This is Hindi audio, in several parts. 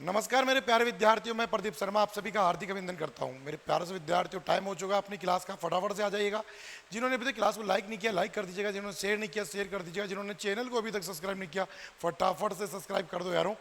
नमस्कार मेरे प्यारे विद्यार्थियों, मैं प्रदीप शर्मा आप सभी का हार्दिक अभिनंदन करता हूं। मेरे प्यारे से विद्यार्थियों, टाइम हो चुका है अपनी क्लास का, फटाफट से आ जाइएगा। जिन्होंने अभी तक क्लास को लाइक नहीं किया लाइक कर दीजिएगा, जिन्होंने शेयर नहीं किया शेयर कर दीजिएगा, जिन्होंने चैनल को अभी तक सब्सक्राइब नहीं किया फटाफट से सब्सक्राइब कर दो यारों।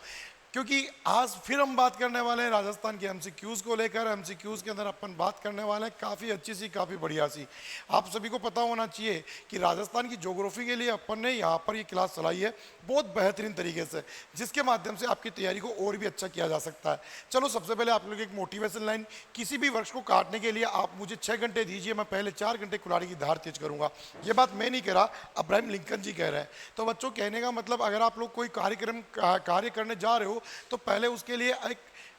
क्योंकि आज फिर हम बात करने वाले हैं राजस्थान के एमसीक्यूज को लेकर। एमसीक्यूज के अंदर अपन बात करने वाले हैं काफ़ी अच्छी सी, काफ़ी बढ़िया सी। आप सभी को पता होना चाहिए कि राजस्थान की ज्योग्राफी के लिए अपन ने यहाँ पर ये क्लास चलाई है बहुत बेहतरीन तरीके से, जिसके माध्यम से आपकी तैयारी को और भी अच्छा किया जा सकता है। चलो सबसे पहले आप लोग एक मोटिवेशन लाइन, किसी भी वृक्ष को काटने के लिए आप मुझे 6 घंटे दीजिए, मैं पहले 4 घंटे कुल्हाड़ी की धार तेज करूंगा। ये बात मैं नहीं कह रहा, अब्राहम लिंकन जी कह रहे हैं। तो बच्चों, कहने का मतलब, अगर आप लोग कोई कार्य करने जा रहे हो तो पहले उसके लिए एक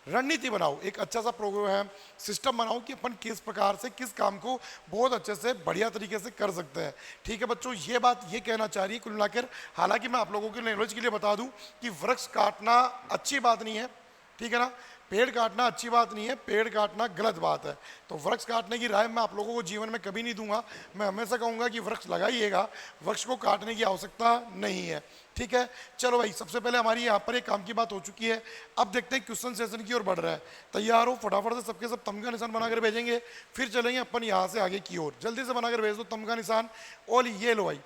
रणनीति बनाओ, एक अच्छा सा प्रोग्राम सिस्टम बनाओ कि अपन किस प्रकार से किस काम को बहुत अच्छे से बढ़िया तरीके से कर सकते हैं। ठीक है बच्चों, ये बात ये कहना चाह रही है कुल मिलाकर। हालांकि मैं आप लोगों के नॉलेज के लिए बता दूं कि वृक्ष काटना अच्छी बात नहीं है, ठीक है ना। पेड़ काटना अच्छी बात नहीं है, पेड़ काटना गलत बात है। तो वृक्ष काटने की राय मैं आप लोगों को जीवन में कभी नहीं दूंगा। मैं हमेशा कहूंगा कि वृक्ष लगाइएगा, वृक्ष को काटने की आवश्यकता नहीं है। ठीक है, चलो भाई, सबसे पहले हमारी यहाँ पर एक काम की बात हो चुकी है। अब देखते हैं क्वेश्चन सेशन की ओर बढ़ रहा है। तैयार हो? फटाफट से सबके सब तमगा निशान बनाकर भेजेंगे, फिर चलेंगे अपन यहाँ से आगे की ओर। जल्दी से बनाकर भेज दो तमगा निशान। और ये लो भाई,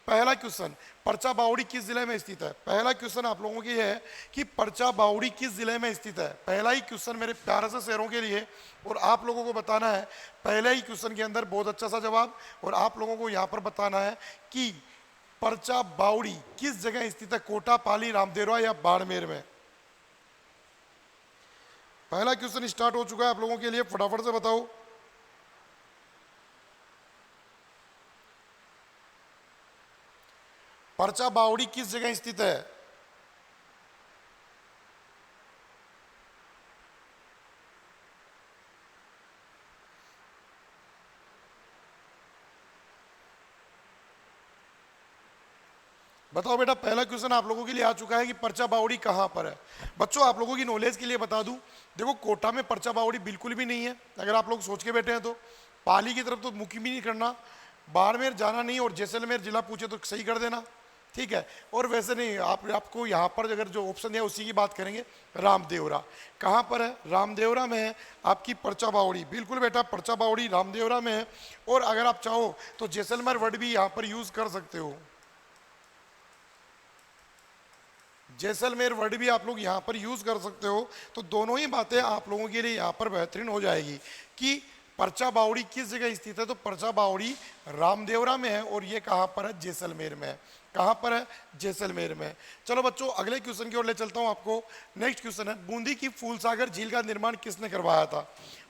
पहला क्वेश्चन, परचा बावड़ी किस जिले में स्थित है? पहला क्वेश्चन आप लोगों के लिए है कि परचा बावड़ी किस जिले में स्थित है। पहला ही क्वेश्चन मेरे प्यारे से शहरों के लिए, और आप लोगों को बताना है पहले ही क्वेश्चन के अंदर बहुत अच्छा सा जवाब। और आप लोगों को यहाँ पर बताना है कि परचा बावड़ी किस जगह स्थित है, कोटा, पाली, रामदेवरा या बाड़मेर में। पहला क्वेश्चन स्टार्ट हो चुका है आप लोगों के लिए, फटाफट से बताओ। परचा बावड़ी किस जगह स्थित है? बताओ बेटा, पहला क्वेश्चन आप लोगों के लिए आ चुका है कि परचा बावड़ी कहां पर है। बच्चों, आप लोगों की नॉलेज के लिए बता दूं, देखो कोटा में परचा बावड़ी बिल्कुल भी नहीं है, अगर आप लोग सोच के बैठे हैं तो। पाली की तरफ तो मुख भी नहीं करना, बाड़मेर जाना नहीं, और जैसलमेर जिला पूछे तो सही कर देना, ठीक है। और वैसे नहीं, आपको यहाँ पर अगर जो ऑप्शन है उसी की बात करेंगे। रामदेवरा कहाँ पर है? रामदेवरा में है आपकी परचा बावड़ी। बिल्कुल बेटा, परचा बावड़ी रामदेवरा में है। और अगर आप चाहो तो जैसलमेर वर्ड भी यहाँ पर यूज कर सकते हो, जैसलमेर वर्ड भी आप लोग यहाँ पर यूज कर सकते हो। तो दोनों ही बातें आप लोगों के लिए यहाँ पर बेहतरीन हो जाएगी कि परचा बावड़ी किस जगह स्थित है। तो परचा बावड़ी रामदेवरा में है, और ये कहाँ पर है? जैसलमेर में है। कहाँ पर है? जैसलमेर में। चलो बच्चों, अगले क्वेश्चन की ओर ले चलता हूँ आपको। नेक्स्ट क्वेश्चन है, बूंदी की फूलसागर झील का निर्माण किसने करवाया था?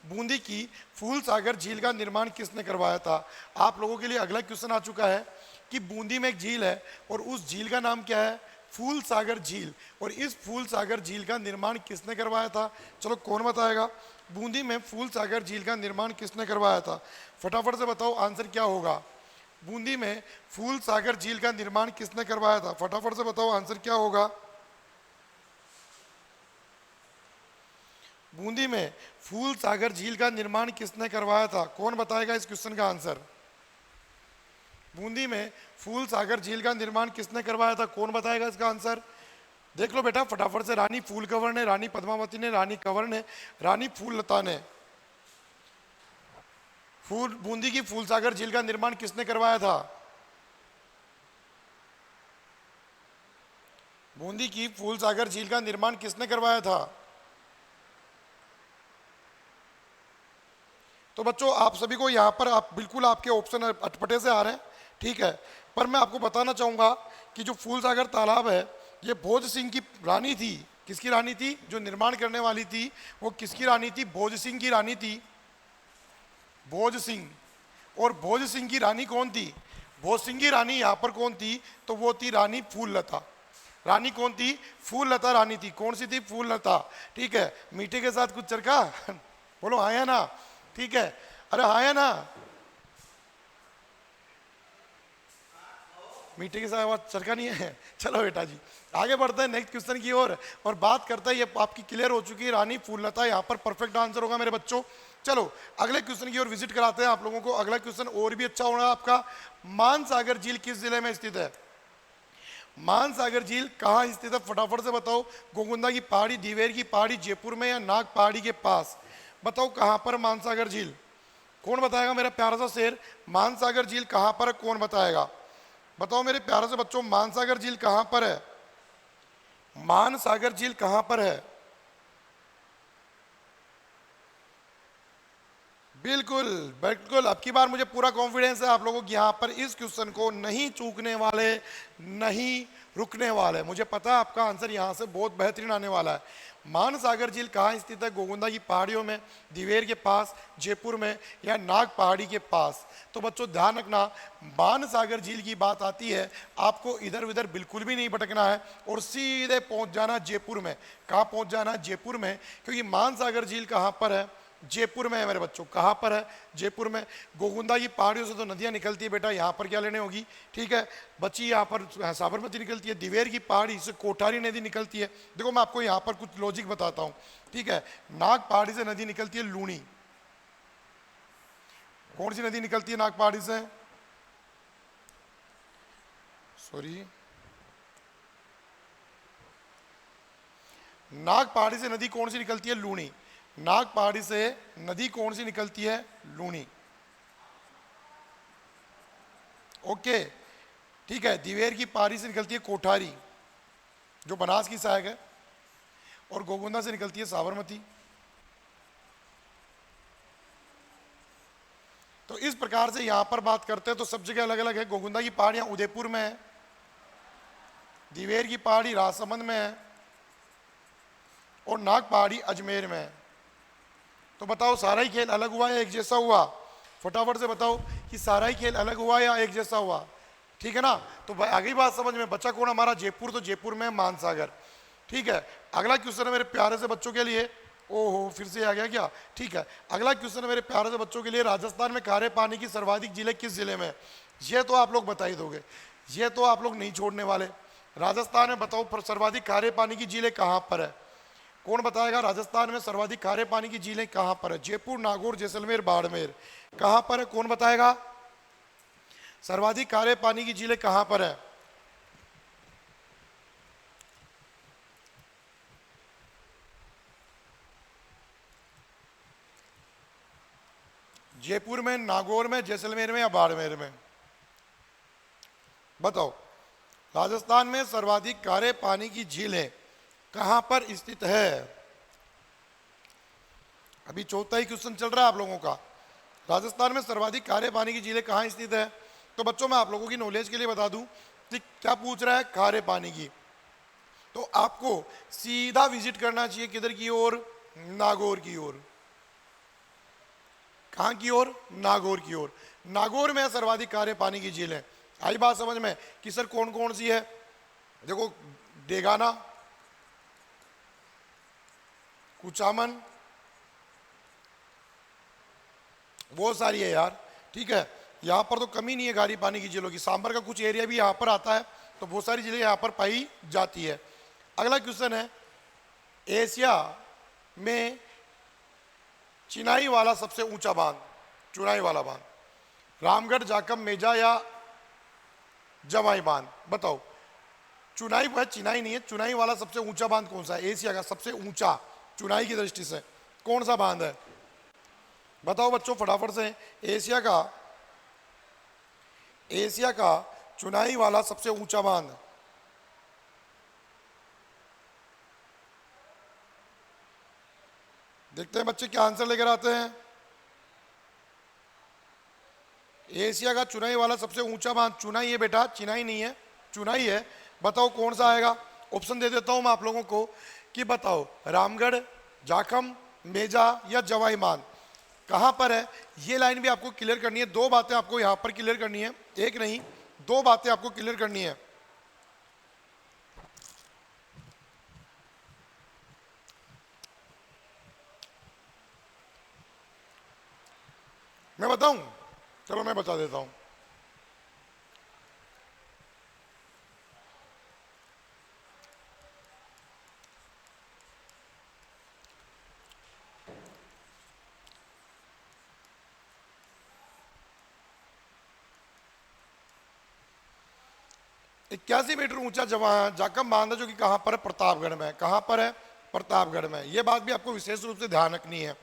बूंदी की फूलसागर झील का निर्माण किसने करवाया था? आप लोगों के लिए अगला क्वेश्चन आ चुका है कि बूंदी में एक झील है, और उस झील का नाम क्या है? फूल सागर झील। और इस फूल सागर झील का निर्माण किसने करवाया था? चलो कौन बताएगा? बूंदी में फूल सागर झील का निर्माण किसने करवाया था? फटाफट से बताओ आंसर क्या होगा। बूंदी में फूल सागर झील का निर्माण किसने करवाया था? फटाफट से बताओ आंसर क्या होगा। बूंदी में फूल सागर झील का निर्माण किसने करवाया था? कौन बताएगा इस क्वेश्चन का आंसर? बूंदी में फूल सागर झील का निर्माण किसने करवाया था? कौन बताएगा इसका आंसर? देख लो बेटा फटाफट से। रानी फूल कंवर ने, रानी पद्मावती ने, रानी कंवर ने, रानी फूल लता ने। बूंदी की फूल सागर झील का निर्माण किसने करवाया था? बूंदी की फूल सागर झील का निर्माण किसने करवाया था? तो बच्चों, आप सभी को यहाँ पर आप बिल्कुल आपके ऑप्शन अटपटे से आ रहे हैं, ठीक है। पर मैं आपको बताना चाहूंगा कि जो फूल सागर तालाब है, ये भोज सिंह की रानी थी। किसकी रानी थी? जो निर्माण करने वाली थी वो किसकी रानी थी? भोज सिंह की रानी थी, भोज सिंह। और भोज सिंह की रानी कौन थी? भोज सिंह की रानी यहाँ पर कौन थी? तो वो थी रानी फूल लता। रानी कौन थी? फूल लता रानी थी। कौन सी थी? फूल लता, ठीक है। मीठे के साथ कुछ चरका बोलो हाँ या ना, ठीक है। अरे हाँ या ना, मीठे के साथ चरका नहीं है। चलो बेटा जी, आगे बढ़ते हैं नेक्स्ट क्वेश्चन की ओर और बात करते हैं। ये आपकी क्लियर हो चुकी है, रानी फूललता यहाँ पर परफेक्ट आंसर होगा मेरे बच्चों। चलो अगले क्वेश्चन की ओर विजिट कराते हैं आप लोगों को। अगला क्वेश्चन और भी अच्छा होगा आपका। मानसागर झील किस जिले में स्थित है? मानसागर झील कहाँ स्थित है, फटाफट से बताओ। गोगुंदा की पहाड़ी, दिवेर की पहाड़ी, जयपुर में या नाग पहाड़ी के पास? बताओ कहाँ पर मानसागर झील, कौन बताएगा मेरा प्यारा सा शेर? मानसागर झील कहाँ पर है, कौन बताएगा? बताओ मेरे प्यारे से बच्चों, मानसागर झील कहाँ पर है? मानसागर झील कहाँ पर है? बिल्कुल बिल्कुल, अब की बार मुझे पूरा कॉन्फिडेंस है आप लोगों की यहाँ पर इस क्वेश्चन को नहीं चूकने वाले, नहीं रुकने वाले। मुझे पता है आपका आंसर यहाँ से बहुत बेहतरीन आने वाला है। मानसागर झील कहाँ स्थित है? गोगुंदा की पहाड़ियों में, दिवेर के पास, जयपुर में या नाग पहाड़ी के पास? तो बच्चों ध्यान रखना, मानसागर झील की बात आती है, आपको इधर उधर बिल्कुल भी नहीं भटकना है और सीधे पहुंच जाना जयपुर में। कहाँ पहुंच जाना है? जयपुर में, क्योंकि मानसागर झील कहाँ पर है? जयपुर में है मेरे बच्चों। कहाँ पर है? जयपुर में। गोगुंदा की पहाड़ियों से तो नदियाँ निकलती है बेटा, यहाँ पर क्या लेने होगी? ठीक है बच्ची, यहाँ पर साबरमती निकलती है, दिवेर की पहाड़ी से कोठारी नदी निकलती है। देखो मैं आपको यहाँ पर कुछ लॉजिक बताता हूँ, ठीक है। नाग पहाड़ी से नदी निकलती है लूणी। कौन सी नदी निकलती है नाग पहाड़ी से? सॉरी, नाग पहाड़ी से नदी कौन सी निकलती है? लूणी। नाग पहाड़ी से नदी कौन सी निकलती है? लूणी। ओके ठीक है, दिवेर की पहाड़ी से निकलती है कोठारी, जो बनास की सहायक है, और गोगुंदा से निकलती है साबरमती। तो इस प्रकार से यहां पर बात करते हैं तो सब जगह अलग अलग है। गोगुंदा की पहाड़ियां उदयपुर में है, दिवेर की पहाड़ी राजसमंद में है, और नाग पहाड़ी अजमेर में है। तो बताओ सारा ही खेल अलग हुआ या एक जैसा हुआ? फटाफट से बताओ कि सारा ही खेल अलग हुआ या एक जैसा हुआ? ठीक है ना। तो भाई आगे बात समझ में, बच्चा कौन हमारा? जयपुर। तो जयपुर में मानसागर। ठीक है, अगला क्वेश्चन है मेरे प्यारे से बच्चों के लिए। ओहो फिर से आ गया क्या? ठीक है, अगला क्वेश्चन है मेरे प्यारे से बच्चों के लिए। राजस्थान में खारे पानी की सर्वाधिक जिले किस जिले में? ये तो आप लोग बता ही दोगे, ये तो आप लोग नहीं छोड़ने वाले। राजस्थान में बताओ सर्वाधिक खारे पानी की झीलें कहाँ पर है? कौन बताएगा? राजस्थान में सर्वाधिक खारे पानी की झीलें कहाँ पर है? जयपुर, नागौर, जैसलमेर, बाड़मेर, कहाँ पर है? कौन बताएगा? सर्वाधिक खारे पानी की झीलें कहाँ पर है? जयपुर में, नागौर में, जैसलमेर में या बाड़मेर में? बताओ, राजस्थान में सर्वाधिक खारे पानी की झीलें कहां पर स्थित है? अभी चौथा ही क्वेश्चन चल रहा है आप लोगों का। राजस्थान में सर्वाधिक खारे पानी की झीलें कहां स्थित है? तो बच्चों मैं आप लोगों की नॉलेज के लिए बता दूं कि क्या पूछ रहा है? खारे पानी की। तो आपको सीधा विजिट करना चाहिए किधर की ओर? नागौर की ओर। कहां की ओर? नागौर की ओर। नागौर में सर्वाधिक खारे पानी की झीलें। आई बात समझ में कि सर कौन कौन सी है? देखो, डेगाना, कुचामन, बहुत सारी है यार। ठीक है, यहाँ पर तो कमी नहीं है खारे पानी की झीलों की। सांबर का कुछ एरिया भी यहाँ पर आता है, तो बहुत सारी झीलें यहाँ पर पाई जाती है। अगला क्वेश्चन है, एशिया में चिनाई वाला सबसे ऊंचा बांध, चुनाई वाला बांध, रामगढ़, जाखम, मेजा या जवाई बांध? बताओ। चुनाई है, चिनाई नहीं है। चुनाई वाला सबसे ऊंचा बांध कौन सा है? एशिया का सबसे ऊंचा चुनाई की दृष्टि से कौन सा बांध है? बताओ बच्चों फटाफट से। एशिया का चुनाई वाला सबसे ऊंचा बांध। देखते हैं बच्चे क्या आंसर लेकर आते हैं। एशिया का चुनाई वाला सबसे ऊंचा बांध चुनाई है बेटा, चिनाई नहीं है, चुनाई है। बताओ कौन सा आएगा? ऑप्शन दे देता हूं मैं आप लोगों को कि बताओ, रामगढ़, जाखम, मेजा या जवाई बांध कहां पर है? ये लाइन भी आपको क्लियर करनी है। दो बातें आपको यहां पर क्लियर करनी है, एक नहीं दो बातें आपको क्लियर करनी है। मैं बताऊं? चलो मैं बता देता हूं। 81 मीटर ऊंचा जाकम बांध है, जो कि कहां पर है? प्रतापगढ़ में। कहां पर है? प्रतापगढ़ में। यह बात भी आपको विशेष रूप से ध्यान रखनी है।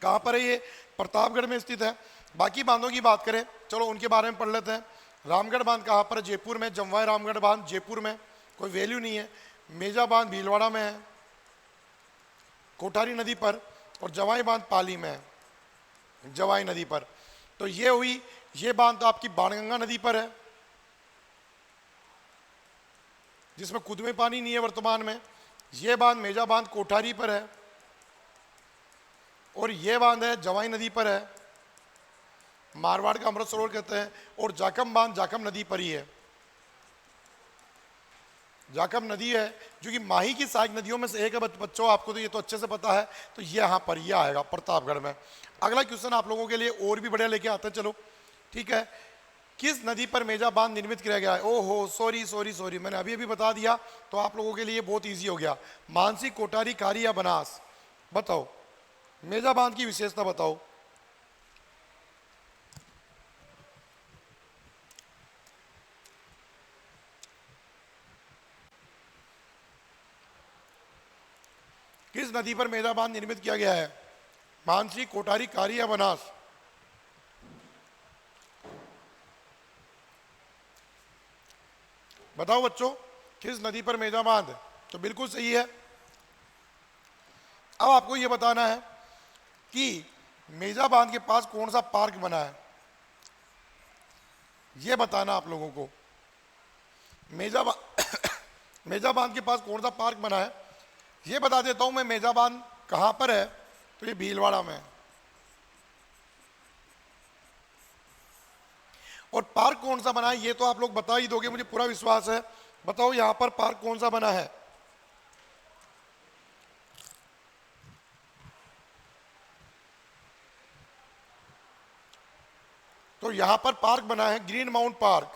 कहां पर है ये? प्रतापगढ़ में स्थित है। बाकी बांधों की बात करें, चलो उनके बारे में पढ़ लेते हैं। रामगढ़ बांध कहां पर है? जयपुर में। जमवाई रामगढ़ बांध जयपुर में, कोई वैल्यू नहीं है। मेजा बांध भीलवाड़ा में है, कोठारी नदी पर। और जवाई बांध पाली में है, जवाई नदी पर। तो ये हुई, ये बांध तो आपकी बाणगंगा नदी पर है, जिसमें खुद में पानी नहीं है वर्तमान में। ये बांध मेजा बांध कोठारी पर है, और ये बांध है जवाई नदी पर है, मारवाड़ का अमृत सरोवर कहते हैं। और जाकम बांध जाकम नदी पर ही है। जाकम नदी है जो कि माही की सहायक नदियों में से एक है। बच्चों आपको तो ये तो अच्छे से पता है। तो ये यहाँ पर ये आएगा प्रतापगढ़ में। अगला क्वेश्चन आप लोगों के लिए और भी बढ़िया लेके आते हैं, चलो ठीक है। किस नदी पर मेजा बांध निर्मित किया गया है? ओहो सॉरी सॉरी सॉरी, मैंने अभी अभी बता दिया, तो आप लोगों के लिए बहुत ईजी हो गया। मानसी, कोटारी, कारी या बनास? बताओ, मेजा बांध की विशेषता बताओ। किस नदी पर मेजा बांध निर्मित किया गया है? मानसी, कोटारी, कारी या बनास? बताओ बच्चों, किस नदी पर मेजा बांध? तो बिल्कुल सही है। अब आपको यह बताना है कि मेजा बांध के पास कौन सा पार्क बना है, यह बताना आप लोगों को। मेजा बांध के पास कौन सा पार्क बना है, ये बता देता हूं मैं। मेजा बांध कहां पर है? तो ये भीलवाड़ा में है। और पार्क कौन सा बना है ये तो आप लोग बता ही दोगे, मुझे पूरा विश्वास है। बताओ यहां पर पार्क कौन सा बना है? तो यहां पर पार्क बना है green mount park.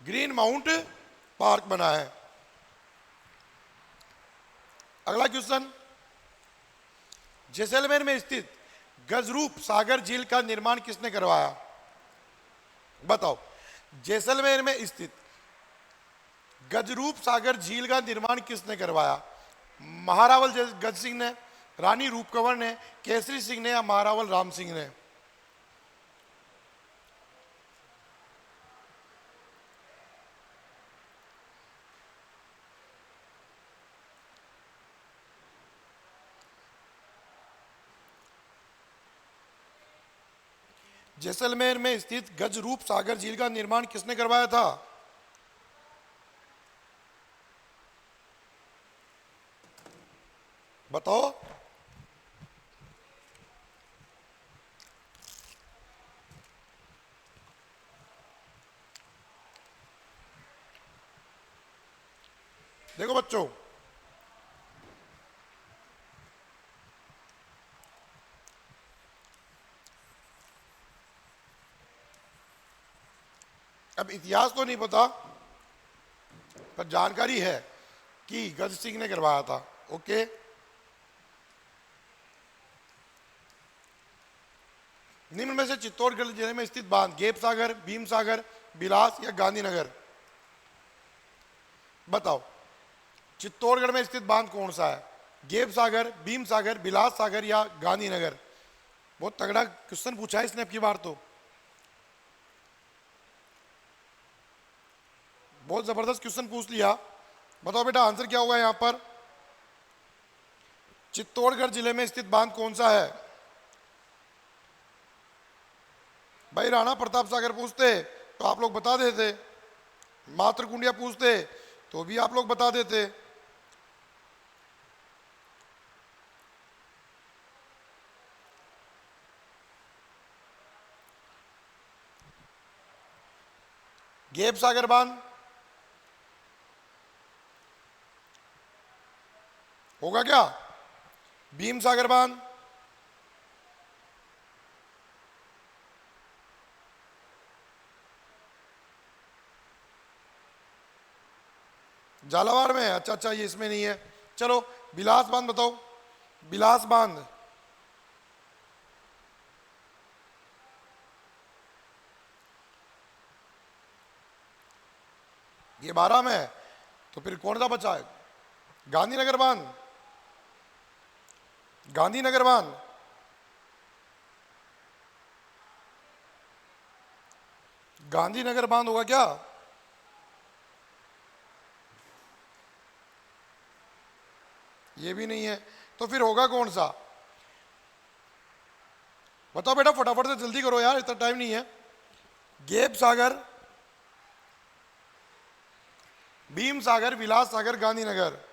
Green mount park बना है। अगला क्वेश्चन, जैसलमेर में स्थित गजरूप सागर झील का निर्माण किसने करवाया? बताओ, जैसलमेर में स्थित गजरूप सागर झील का निर्माण किसने करवाया? महारावल गज सिंह ने, रानी रूप कंवर ने, केसरी सिंह ने या महारावल राम सिंह ने? जैसलमेर में स्थित गजरूप सागर झील का निर्माण किसने करवाया था? बताओ। देखो बच्चों, अब इतिहास तो नहीं पता, पर जानकारी है कि गज सिंह ने करवाया था। ओके, निम्न में से चित्तौड़गढ़ जिले में स्थित बांध गेप सागर, भीम सागर, बिलास या गांधीनगर? बताओ, चित्तौड़गढ़ में स्थित बांध कौन सा है? गेप सागर, भीम सागर, बिलास सागर या गांधीनगर? बहुत तगड़ा क्वेश्चन पूछा है इसने अब की बार, तो बहुत जबरदस्त क्वेश्चन पूछ लिया। बताओ बेटा आंसर क्या होगा यहां पर? चित्तौड़गढ़ जिले में स्थित बांध कौन सा है? भाई राणा प्रताप सागर पूछते तो आप लोग बता देते, मातृकुंडिया पूछते तो भी आप लोग बता देते। गेप सागर बांध होगा क्या? भीम सागर बांध? झालावाड़ में है? अच्छा अच्छा, ये इसमें नहीं है। चलो बिलास बांध बताओ। बिलास बांध ये 12 में है, तो फिर कौन सा बचा है? गांधीनगर बांध, गांधीनगर बांध। गांधीनगर बांध होगा क्या? ये भी नहीं है, तो फिर होगा कौन सा? बताओ बेटा, फटाफट से जल्दी करो यार, इतना टाइम नहीं है। गेप सागर, भीम सागर, विलास सागर, गांधीनगर।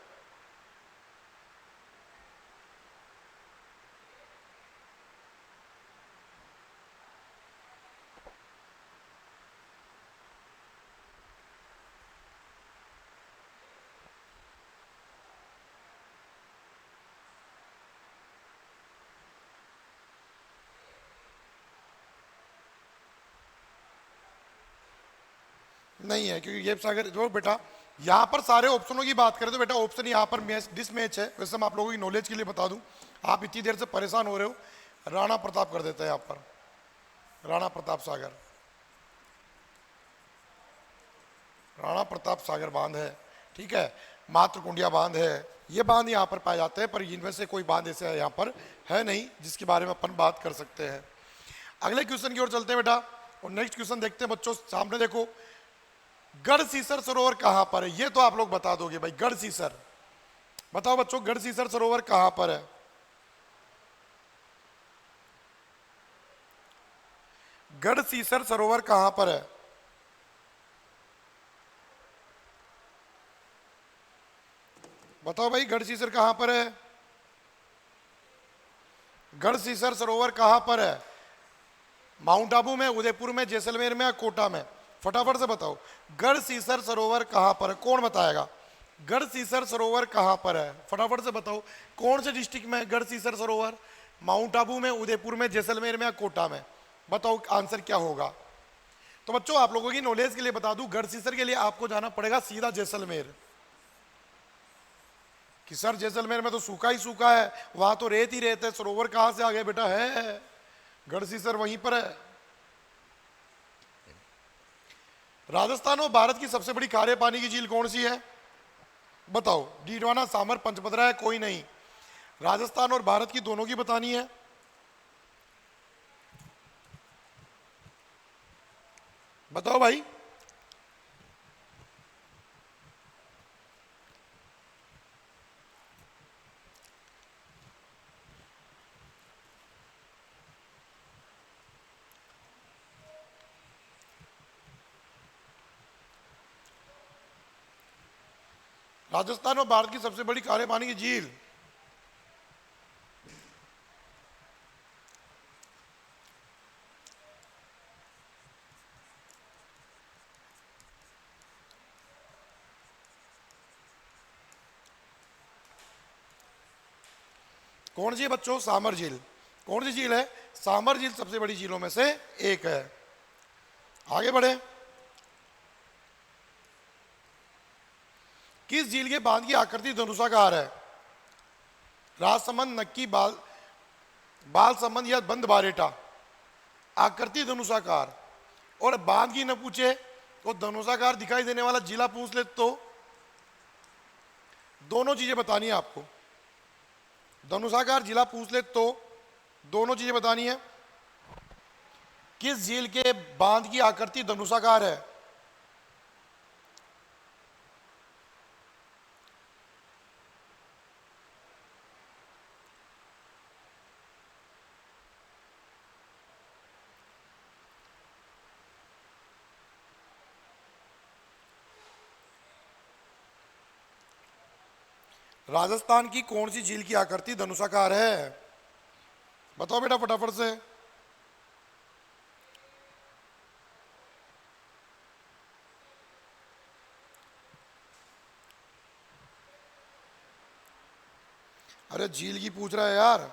नहीं है, क्योंकि गेप सागर जो बेटा, यहाँ पर सारे ऑप्शनों की बात करें तो बेटा ऑप्शन यहाँ पर मैच डिस मैच है। वैसे मैं आप लोगों की नॉलेज के लिए बता दूं, आप इतनी देर से परेशान हो रहे हो, राणा प्रताप कर देते हैं यहाँ पर, राणा प्रताप सागर, राणा प्रताप सागर बांध है, ठीक है। मातृकुंडिया बांध है, ये बांध यहाँ पर पाए जाते हैं, पर इनमें से कोई बांध ऐसे यहाँ पर है नहीं जिसके बारे में अपन बात कर सकते हैं। अगले क्वेश्चन की ओर चलते हैं बेटा, और नेक्स्ट क्वेश्चन देखते हैं बच्चों। सामने देखो, गढ़सीसर सरोवर कहां पर है? ये तो आप लोग बता दोगे भाई, गढ़सीसर। बताओ बच्चों, गढ़सीसर सरोवर कहां पर है? गढ़सीसर सरोवर कहां पर है? बताओ भाई, गढ़सीसर कहां पर है? गढ़सीसर सरोवर कहां पर है? माउंट आबू में, उदयपुर में, जैसलमेर में या कोटा में? फटाफट से बताओ, गढ़सीसर सरोवर कहां पर है? कौन बताएगा? गढ़सीसर सरोवर कहां पर है? फटाफट से बताओ, कौन से डिस्ट्रिक्ट में है गढ़सीसर सरोवर? माउंट आबू में, उदयपुर में, जैसलमेर में या कोटा में? बताओ आंसर क्या होगा। तो बच्चों आप लोगों की नॉलेज के लिए बता दूं, गढ़सीसर के लिए आपको जाना पड़ेगा सीधा जैसलमेर। कि सर जैसलमेर में तो सूखा ही सूखा है, वहां तो रेत ही रेत है, सरोवर कहां से आ गए? बेटा है, गढ़सीसर वहीं पर है। राजस्थान और भारत की सबसे बड़ी खारे पानी की झील कौन सी है? बताओ, डीडवाना, सामर, पंचभद्रा है? कोई नहीं, राजस्थान और भारत की दोनों की बतानी है। बताओ भाई। राजस्थान और भारत की सबसे बड़ी खारे पानी की झील, कौन सी है बच्चों? सामर झील। कौन सी झील है? सामर झील सबसे बड़ी झीलों में से एक है। आगे बढ़े। किस झील के बांध की आकृति धनुषाकार है? राजसमंद, नक्की, बाल संबंध या बंद बारेटा? आकृति धनुषाकार, और बांध की न पूछे तो धनुषाकार दिखाई देने वाला जिला पूछ ले तो दोनों चीजें बतानी है आपको। धनुषाकार जिला पूछ ले तो दोनों चीजें बतानी है। किस झील के बांध की आकृति धनुषाकार है? राजस्थान की कौन सी झील की आकृति धनुषाकार है? बताओ बेटा फटाफट से। अरे झील की पूछ रहा है यार।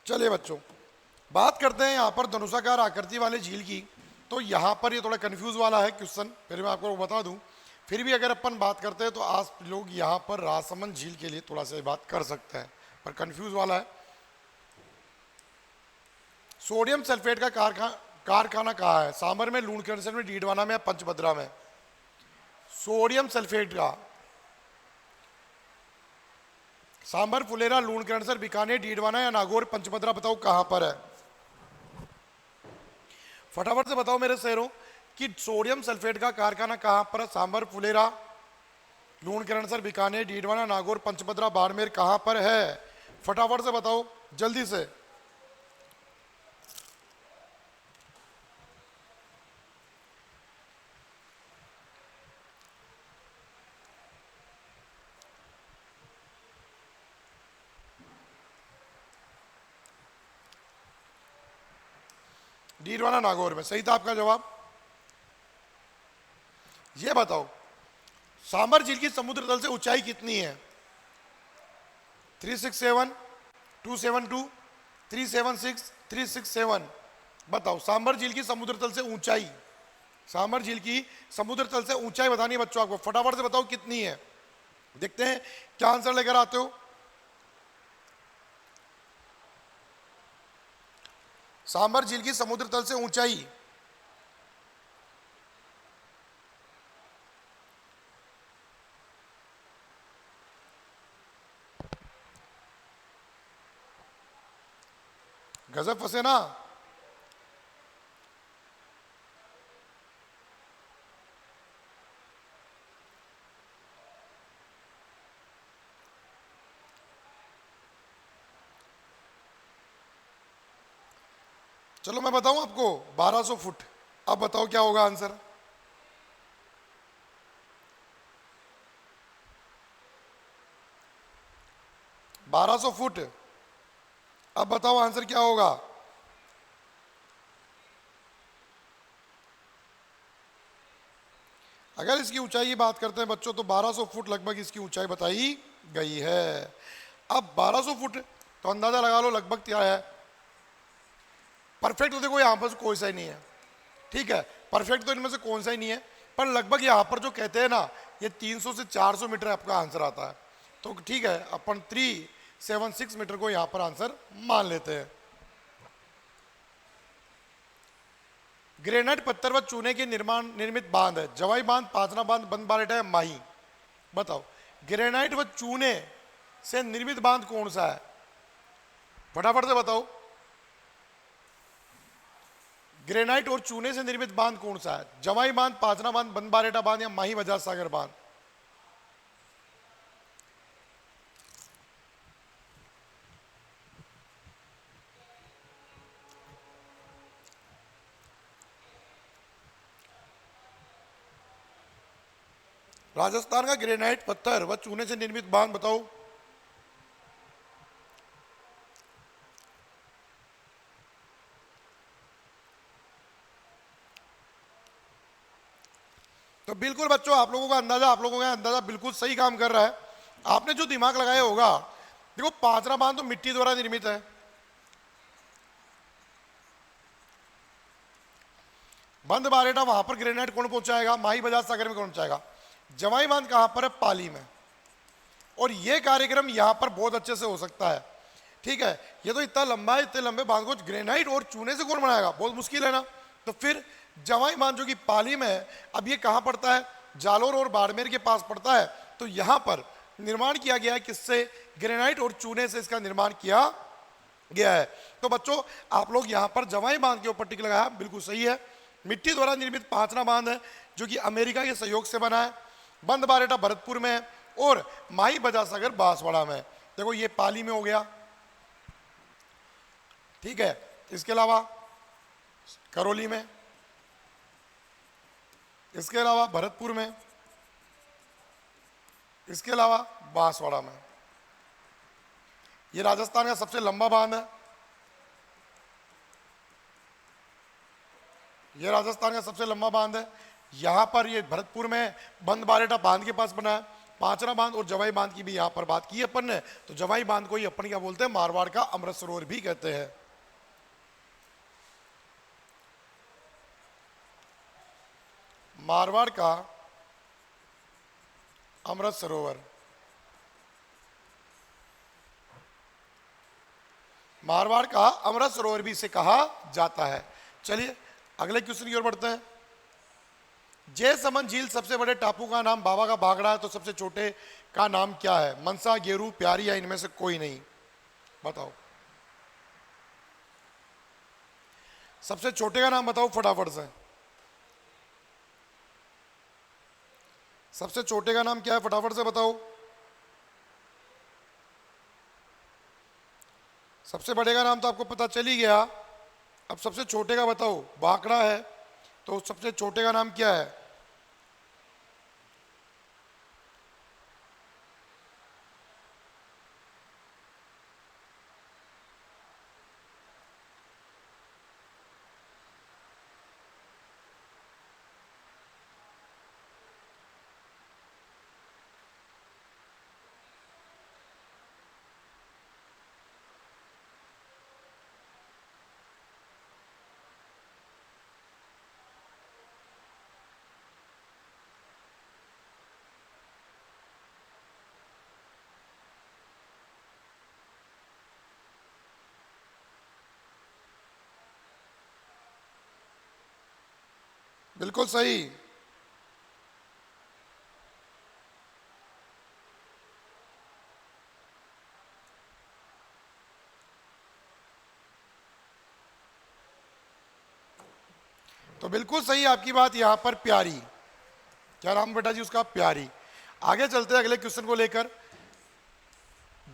चलिए बच्चों, बात करते हैं यहाँ पर धनुषाकार आकृति वाले झील की। तो यहाँ पर ये थोड़ा कंफ्यूज वाला है क्वेश्चन, फिर मैं आपको बता दूं। फिर भी अगर अपन बात करते हैं तो आज लोग यहाँ पर राजसमंद झील के लिए थोड़ा सा बात कर सकते हैं, पर कंफ्यूज वाला है। सोडियम सल्फेट का कारखाना कहाँ है? सांबर में, लूणकरणसर में, डीडवाना में या पंचभद्रा में? सोडियम सल्फेट का सांबर, फुलेरा, लूणकरणसर, बीकानेर, डीडवाना या नागौर, पंचभद्रा, बताओ कहां पर है? फटाफट से बताओ मेरे शहरों कि सोडियम सल्फेट का कारखाना कहां पर है? सांबर, फुलेरा, लूणकरणसर, बीकानेर, डीडवाना, नागौर, पंचभद्रा, बाड़मेर कहां पर है? फटाफट से बताओ जल्दी से। डीडवाना, नागौर में सही था आपका जवाब। ये बताओ सांबर झील की समुद्र तल से ऊंचाई कितनी है? 367, 272, 376, 367। बताओ सांबर झील की समुद्र तल से ऊंचाई, सांबर झील की समुद्र तल से ऊंचाई बतानी है बच्चों आपको। फटाफट से बताओ कितनी है, देखते हैं क्या आंसर लेकर आते हो। सांबर झील की समुद्र तल से ऊंचाई गजब फंसे ना। चलो मैं बताऊं आपको, 1200 फुट। अब बताओ क्या होगा आंसर? बारह सौ फुट। अब बताओ आंसर क्या होगा? अगर इसकी ऊंचाई की बात करते हैं बच्चों तो 1200 फुट लगभग इसकी ऊंचाई बताई गई है। अब 1200 फुट तो अंदाजा लगा लो लगभग क्या है। परफेक्ट तो देखो यहां पर कोई सा ही नहीं है, ठीक है, परफेक्ट तो इनमें से कौन सा ही नहीं है, पर लगभग यहां पर जो कहते हैं ना ये 300 से 400 मीटर आपका आंसर आता है। तो ठीक है, अपन 376 मीटर को यहां पर आंसर मान लेते हैं। ग्रेनाइट पत्थर व चूने के निर्मित बांध है? जवाई बांध, पाचना बांध, बंद बारेटा या माही? बताओ ग्रेनाइट व चूने से निर्मित बांध कौन सा है? फटाफट से बताओ। ग्रेनाइट और चूने से निर्मित बांध कौन सा है? जवाई बांध, पाचना बांध, बंद बारेटा बांध या माही बजाज सागर बांध? राजस्थान का ग्रेनाइट पत्थर व चूने से निर्मित बांध बताओ। तो बिल्कुल बच्चों आप लोगों का अंदाजा बिल्कुल सही काम कर रहा है। आपने जो दिमाग लगाया होगा, देखो पाचरा बांध तो मिट्टी द्वारा निर्मित है, बंद बारेटा वहां पर ग्रेनाइट कौन पहुंचाएगा? माही बजाज सागर में कौन पहुंचाएगा? जवाई बांध कहां पर है? पाली में। और ये कार्यक्रम यहां पर बहुत अच्छे से हो सकता है, ठीक है। ये तो इतना लंबा है, इतने लंबे बांध को ग्रेनाइट और चूने से कौन बनाएगा? बहुत मुश्किल है ना। तो फिर जवाई बांध जो कि पाली में है, अब ये कहां पड़ता है? जालोर और बाड़मेर के पास पड़ता है। तो यहां पर निर्माण किया गया है किससे? ग्रेनाइट और चूने से इसका निर्माण किया गया है। तो बच्चों आप लोग यहां पर जवाई बांध के ऊपर टिक लगाया, बिल्कुल सही है। मिट्टी द्वारा निर्मित पाचना बांध है जो कि अमेरिका के सहयोग से बना है। बंद बारेटा भरतपुर में है और माही बजाज सागर बांसवाड़ा में। देखो ये पाली में हो गया, ठीक है। इसके अलावा करौली में, इसके अलावा भरतपुर में, इसके अलावा बांसवाड़ा में। ये राजस्थान का सबसे लंबा बांध है, ये राजस्थान का सबसे लंबा बांध है। यहां पर ये भरतपुर में बंद बारेटा बांध के पास बना है। पांचरा बांध और जवाई बांध की भी यहां पर बात की अपन ने। तो जवाई बांध को ही अपन क्या बोलते हैं, मारवाड़ का अमृत सरोवर भी कहते हैं। मारवाड़ का अमृत सरोवर, मारवाड़ का अमृत सरोवर भी इसे कहा जाता है। चलिए अगले क्वेश्चन की ओर बढ़ते हैं। जयसमंद झील सबसे बड़े टापू का नाम बाबा का भागड़ा है, तो सबसे छोटे का नाम क्या है? मनसा, गेरू, प्यारी या इनमें से कोई नहीं? बताओ, सबसे छोटे का नाम बताओ फटाफट से। सबसे छोटे का नाम क्या है, फटाफट से बताओ। सबसे बड़े का नाम तो आपको पता चल ही गया, अब सबसे छोटे का बताओ। भाखड़ा है, तो सबसे छोटे का नाम क्या है? बिल्कुल सही। तो बिल्कुल सही आपकी बात, यहां पर प्यारी। क्या नाम बेटा जी उसका? प्यारी। आगे चलते हैं अगले क्वेश्चन को लेकर।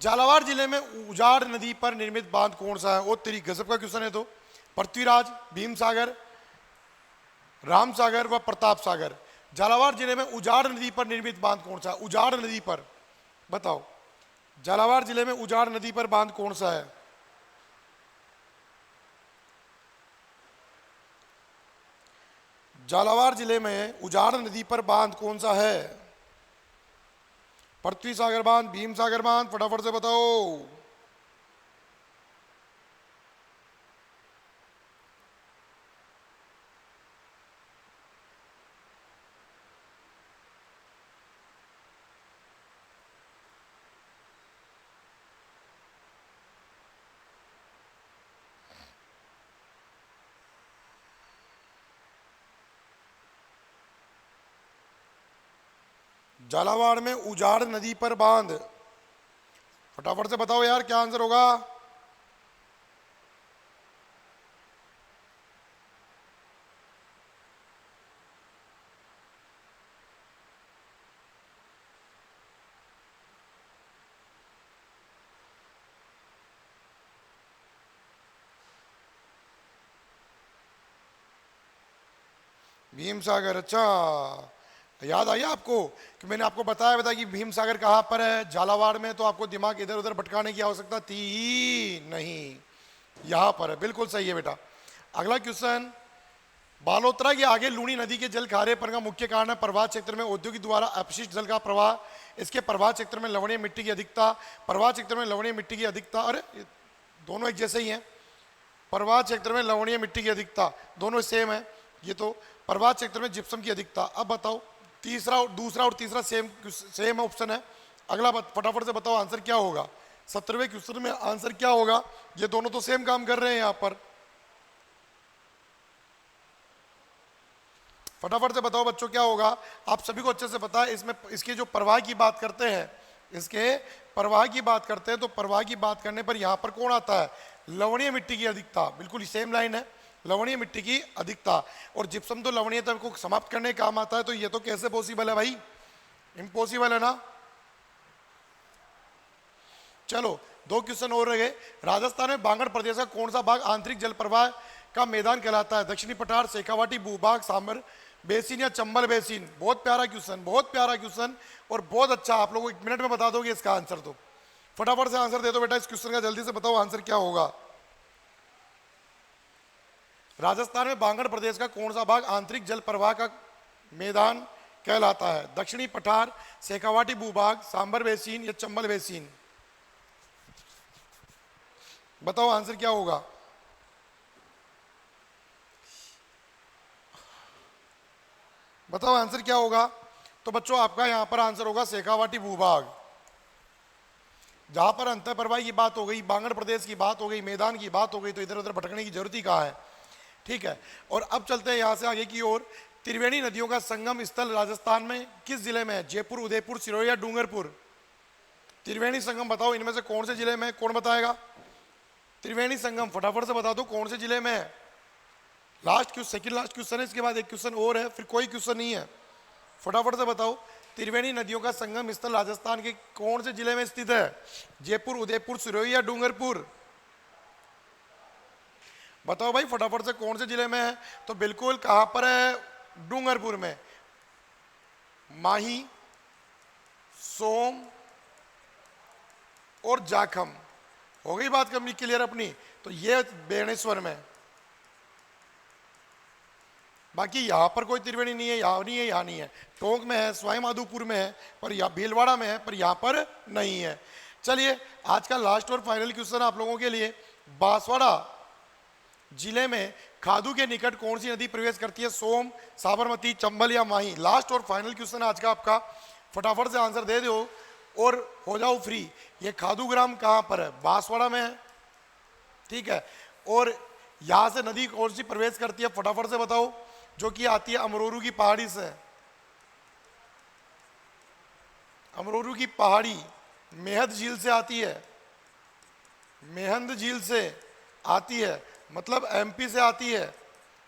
झालावाड़ जिले में उजाड़ नदी पर निर्मित बांध कौन सा है? वो तेरी गजब का क्वेश्चन है। तो पृथ्वीराज, भीम सागर, राम सागर व प्रताप सागर। झालावाड़ जिले में उजाड़ नदी पर निर्मित बांध कौन सा है? उजाड़ नदी पर बताओ, झालावाड़ जिले में उजाड़ नदी पर बांध कौन सा है? झालावाड़ जिले में उजाड़ नदी पर बांध कौन सा है? पृथ्वी सागर बांध, भीम सागर बांध, फटाफट से बताओ। झालावाड़ में उजाड़ नदी पर बांध, फटाफट से बताओ यार क्या आंसर होगा? भीम सागर। अच्छा, याद आया आपको कि मैंने आपको बताया था कि भीम सागर कहाँ पर है? झालावाड़ में। तो आपको दिमाग इधर उधर भटकाने की आवश्यकता थी ही नहीं, यहाँ पर है। बिल्कुल सही है बेटा। अगला क्वेश्चन, बालोतरा के आगे लूणी नदी के जल खारेपन का मुख्य कारण है प्रवाह क्षेत्र में औद्योगिक द्वारा अपशिष्ट जल का प्रवाह। इसके प्रवाह क्षेत्र में लवणीय मिट्टी की अधिकता। प्रवाह क्षेत्र में लवणीय मिट्टी की अधिकता, अरे ये दोनों एक जैसे ही हैं। प्रवाह क्षेत्र में लवणीय मिट्टी की अधिकता, दोनों सेम है ये तो। प्रवाह क्षेत्र में जिप्सम की अधिकता। अब बताओ, तीसरा, दूसरा और तीसरा सेम सेम ऑप्शन है। अगला फटाफट से बताओ आंसर क्या होगा? 17वें क्वेश्चन में आंसर क्या होगा? ये दोनों तो सेम काम कर रहे हैं यहां पर। फटाफट से बताओ बच्चों क्या होगा? आप सभी को अच्छे से पता है। इसमें इसके जो प्रवाह की बात करते हैं, इसके प्रवाह की बात करते हैं, तो प्रवाह की बात करने पर यहां पर कौन आता है? लवणीय मिट्टी की अधिकता। बिल्कुल सेम लाइन है, लवणीय मिट्टी की अधिकता। और जिप्सम तो लवणीयता को समाप्त करने का काम आता है। तो ये तो कैसे पॉसिबल है भाई? इम्पॉसिबल है ना। चलो दो क्वेश्चन और रह गए। राजस्थान में बांगड़ प्रदेश का कौन सा भाग आंतरिक जल प्रवाह का मैदान कहलाता है? दक्षिणी पठार, शेखावाटी भूभाग, सांबर बेसिन या चंबल बेसिन? बहुत प्यारा क्वेश्चन, बहुत प्यारा क्वेश्चन और बहुत अच्छा। आप लोग 1 मिनट में बता दोगे इसका आंसर। तो फटाफट से आंसर दे दो बेटा इस क्वेश्चन का, जल्दी से बताओ आंसर क्या होगा? राजस्थान में बांगड़ प्रदेश का कौन सा भाग आंतरिक जल प्रवाह का मैदान कहलाता है? दक्षिणी पठार, शेखावाटी भूभाग, सांबर बेसिन या चंबल बेसिन? बताओ आंसर क्या होगा? बताओ आंसर क्या होगा? तो बच्चों आपका यहां पर आंसर होगा शेखावाटी भूभाग। जहां पर अंतःप्रवाही की बात हो गई, बांगड़ प्रदेश की बात हो गई, मैदान की बात हो गई, तो इधर उधर भटकने की जरूरत ही कहाँ है। ठीक है, और अब चलते हैं यहां से आगे की ओर। त्रिवेणी नदियों का संगम स्थल राजस्थान में किस जिले में है? जयपुर, उदयपुर, सिरोही या डूंगरपुर? त्रिवेणी संगम बताओ इनमें से कौन से जिले में है? कौन बताएगा? त्रिवेणी संगम फटाफट से बता दो कौन से जिले में है। Last question, second last question है, इसके बाद एक क्वेश्चन और है, फिर कोई क्वेश्चन नहीं है। फटाफट से बताओ त्रिवेणी नदियों का संगम स्थल राजस्थान के कौन से जिले में स्थित है? जयपुर, उदयपुर, सिरोही या डूंगरपुर? बताओ भाई फटाफट से कौन से जिले में है? तो बिल्कुल कहां पर है? डूंगरपुर में। माही, सोम और जाखम। हो गई बात कमी क्लियर अपनी? तो ये बेणेश्वर में। बाकी यहां पर कोई त्रिवेणी नहीं है, यहां नहीं है, यहां नहीं है। टोंक में है, सवाई माधोपुर में है, पर यहां भीलवाड़ा में है, पर यहां पर नहीं है। चलिए आज का लास्ट और फाइनल क्वेश्चन आप लोगों के लिए। बांसवाड़ा जिले में खादू के निकट कौन सी नदी प्रवेश करती है? सोम, साबरमती, चंबल या माही? लास्ट और फाइनल क्वेश्चन आज का आपका, फटाफट से आंसर दे दो और हो जाओ फ्री। ये खादू ग्राम कहां पर है? बांसवाड़ा में है। ठीक है, और यहां से नदी कौन सी प्रवेश करती है? फटाफट से बताओ। जो कि आती है अमरोरू की पहाड़ी से। अमरोरू की पहाड़ी मेहंद झील से आती है, मेहंद झील से आती है, मतलब एमपी से आती है,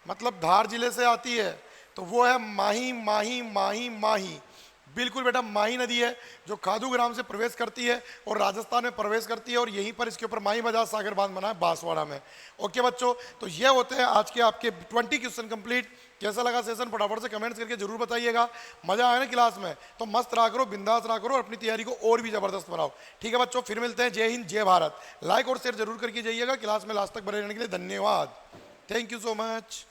मतलब धार जिले से आती है। तो वो है माही, माही, माही, माही। बिल्कुल बेटा माही नदी है जो खादू ग्राम से प्रवेश करती है और राजस्थान में प्रवेश करती है, और यहीं पर इसके ऊपर माही बजाज सागर बांध बना है बांसवाड़ा में। ओके बच्चों, तो ये होते हैं आज के आपके 20 क्वेश्चन कंप्लीट। कैसा लगा सेशन फटाफट से कमेंट्स करके जरूर बताइएगा। मजा आया ना क्लास में? तो मस्त रहा करो, बिंदास रहा करो और अपनी तैयारी को और भी जबरदस्त बनाओ। ठीक है बच्चों, फिर मिलते हैं। जय हिंद, जय भारत। लाइक और शेयर जरूर करके जाइएगा। क्लास में लास्ट तक बने रहने के लिए धन्यवाद। Thank you so much.